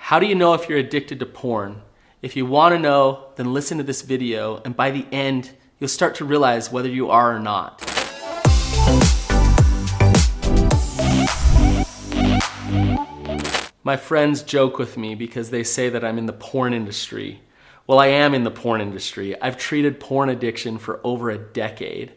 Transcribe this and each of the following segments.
How do you know if you're addicted to porn? If you want to know, then listen to this video, and by the end, you'll start to realize whether you are or not. My friends joke with me because they say that I'm in the porn industry. Well, I am in the porn industry. I've treated porn addiction for over a decade.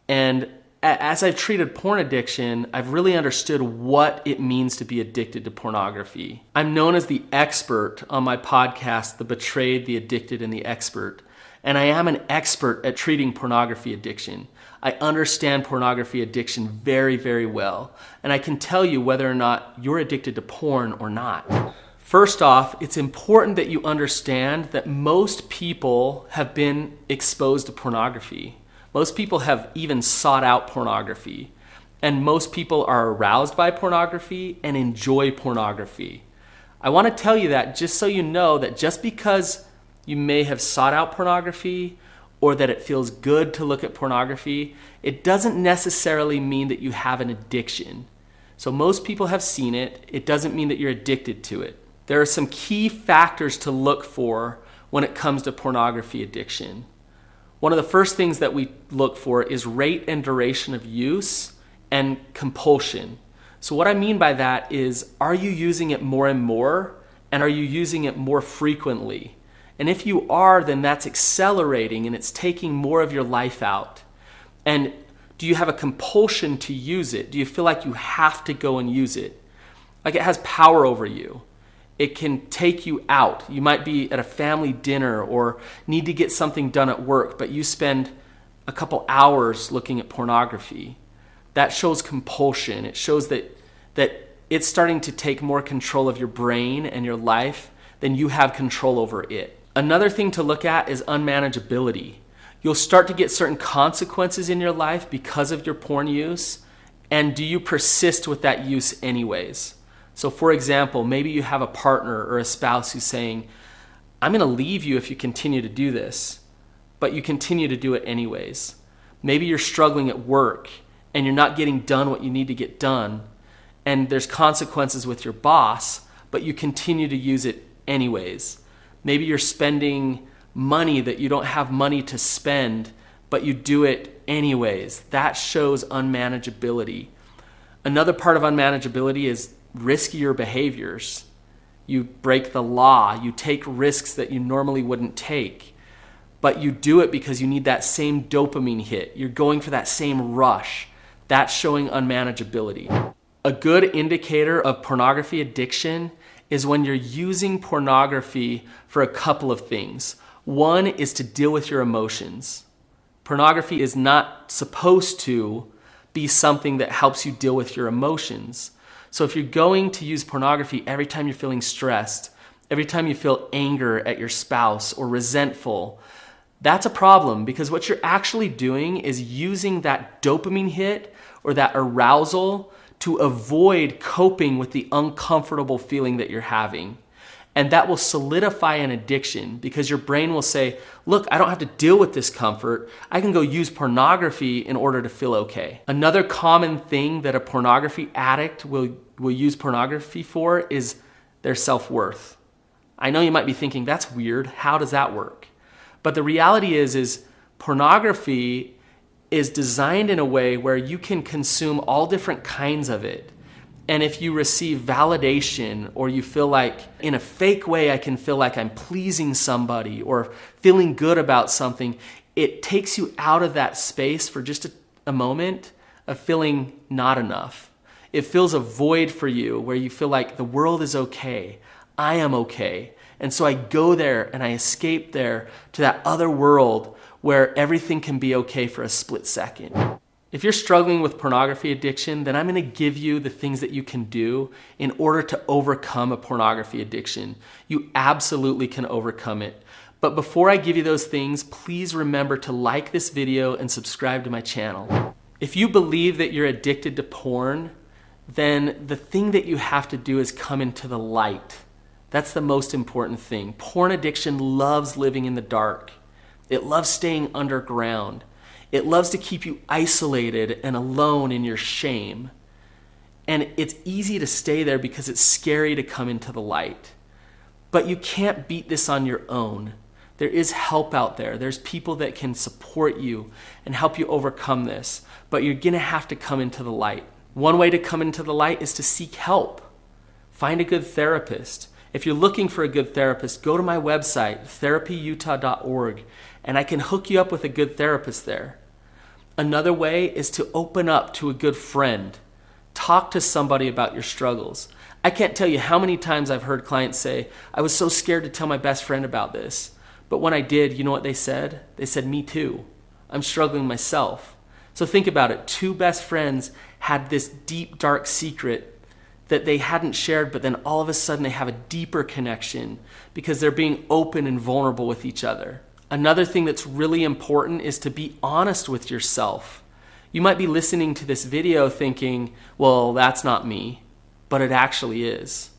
And as I've treated porn addiction, I've really understood what it means to be addicted to pornography. I'm known as the expert on my podcast, The Betrayed, The Addicted, and The Expert. And I am an expert at treating pornography addiction. I understand pornography addiction very, very well. And I can tell you whether or not you're addicted to porn or not. First off, it's important that you understand that most people have been exposed to pornography. Most people have even sought out pornography. And most people are aroused by pornography and enjoy pornography. I want to tell you that just so you know that just because you may have sought out pornography or that it feels good to look at pornography, it doesn't necessarily mean that you have an addiction. So most people have seen it. It doesn't mean that you're addicted to it. There are some key factors to look for when it comes to pornography addiction. One of the first things that we look for is rate and duration of use and compulsion. So what I mean by that is, are you using it more and more, and are you using it more frequently? And if you are, then that's accelerating and it's taking more of your life out. And do you have a compulsion to use it? Do you feel like you have to go and use it? Like it has power over you. It can take you out. You might be at a family dinner or need to get something done at work, but you spend a couple hours looking at pornography. That shows compulsion. It shows that it's starting to take more control of your brain and your life than you have control over it. Another thing to look at is unmanageability. You'll start to get certain consequences in your life because of your porn use, and do you persist with that use anyways? So for example, maybe you have a partner or a spouse who's saying, I'm going to leave you if you continue to do this, but you continue to do it anyways. Maybe you're struggling at work and you're not getting done what you need to get done, and there's consequences with your boss, but you continue to use it anyways. Maybe you're spending money that you don't have money to spend, but you do it anyways. That shows unmanageability. Another part of unmanageability is riskier behaviors. You break the law. You take risks that you normally wouldn't take, but you do it because you need that same dopamine hit. You're going for that same rush. That's showing unmanageability. A good indicator of pornography addiction is when you're using pornography for a couple of things. One is to deal with your emotions. Pornography is not supposed to be something that helps you deal with your emotions. So if you're going to use pornography every time you're feeling stressed, every time you feel anger at your spouse or resentful, that's a problem, because what you're actually doing is using that dopamine hit or that arousal to avoid coping with the uncomfortable feeling that you're having. And that will solidify an addiction, because your brain will say, look, I don't have to deal with discomfort. I can go use pornography in order to feel okay. Another common thing that a pornography addict will use pornography for is their self-worth. I know you might be thinking, that's weird. How does that work? But the reality is pornography is designed in a way where you can consume all different kinds of it. And if you receive validation, or you feel like in a fake way I can feel like I'm pleasing somebody or feeling good about something, it takes you out of that space for just a moment of feeling not enough. It fills a void for you where you feel like the world is okay, I am okay. And so I go there and I escape there to that other world where everything can be okay for a split second. If you're struggling with pornography addiction, then I'm going to give you the things that you can do in order to overcome a pornography addiction. You absolutely can overcome it. But before I give you those things, please remember to like this video and subscribe to my channel. If you believe that you're addicted to porn, then the thing that you have to do is come into the light. That's the most important thing. Porn addiction loves living in the dark. It loves staying underground. It loves to keep you isolated and alone in your shame. And it's easy to stay there because it's scary to come into the light. But you can't beat this on your own. There is help out there. There's people that can support you and help you overcome this, but you're gonna have to come into the light. One way to come into the light is to seek help. Find a good therapist. If you're looking for a good therapist, go to my website, therapyutah.org, and I can hook you up with a good therapist there. Another way is to open up to a good friend. Talk to somebody about your struggles. I can't tell you how many times I've heard clients say, I was so scared to tell my best friend about this. But when I did, you know what they said? They said, me too. I'm struggling myself. So think about it. Two best friends had this deep, dark secret that they hadn't shared, but then all of a sudden they have a deeper connection because they're being open and vulnerable with each other. Another thing that's really important is to be honest with yourself. You might be listening to this video thinking, well, that's not me, but it actually is.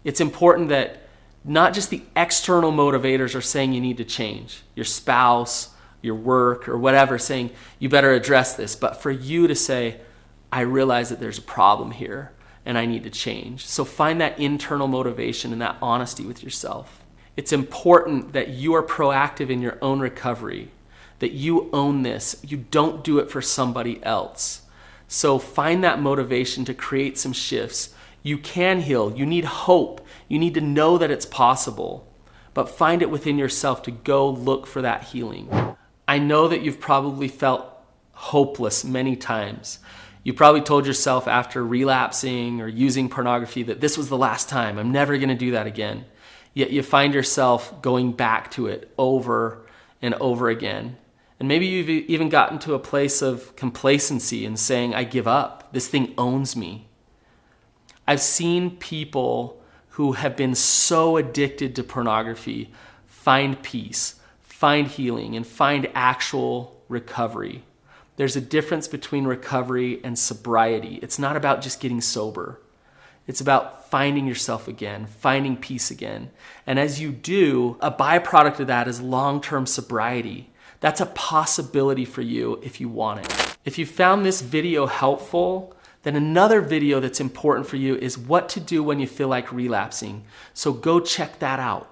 It's important that not just the external motivators are saying you need to change, your spouse, your work, or whatever, saying you better address this, but for you to say, I realize that there's a problem here and I need to change. So find that internal motivation and that honesty with yourself. It's important that you are proactive in your own recovery, that you own this. You don't do it for somebody else. So find that motivation to create some shifts. You can heal. You need hope. You need to know that it's possible, but find it within yourself to go look for that healing. I know that you've probably felt hopeless many times. You probably told yourself after relapsing or using pornography that this was the last time. I'm never going to do that again. Yet you find yourself going back to it over and over again. And maybe you've even gotten to a place of complacency and saying, I give up. This thing owns me. I've seen people who have been so addicted to pornography find peace, find healing, and find actual recovery. There's a difference between recovery and sobriety. It's not about just getting sober. It's about finding yourself again, finding peace again. And as you do, a byproduct of that is long-term sobriety. That's a possibility for you if you want it. If you found this video helpful, then another video that's important for you is what to do when you feel like relapsing. So go check that out.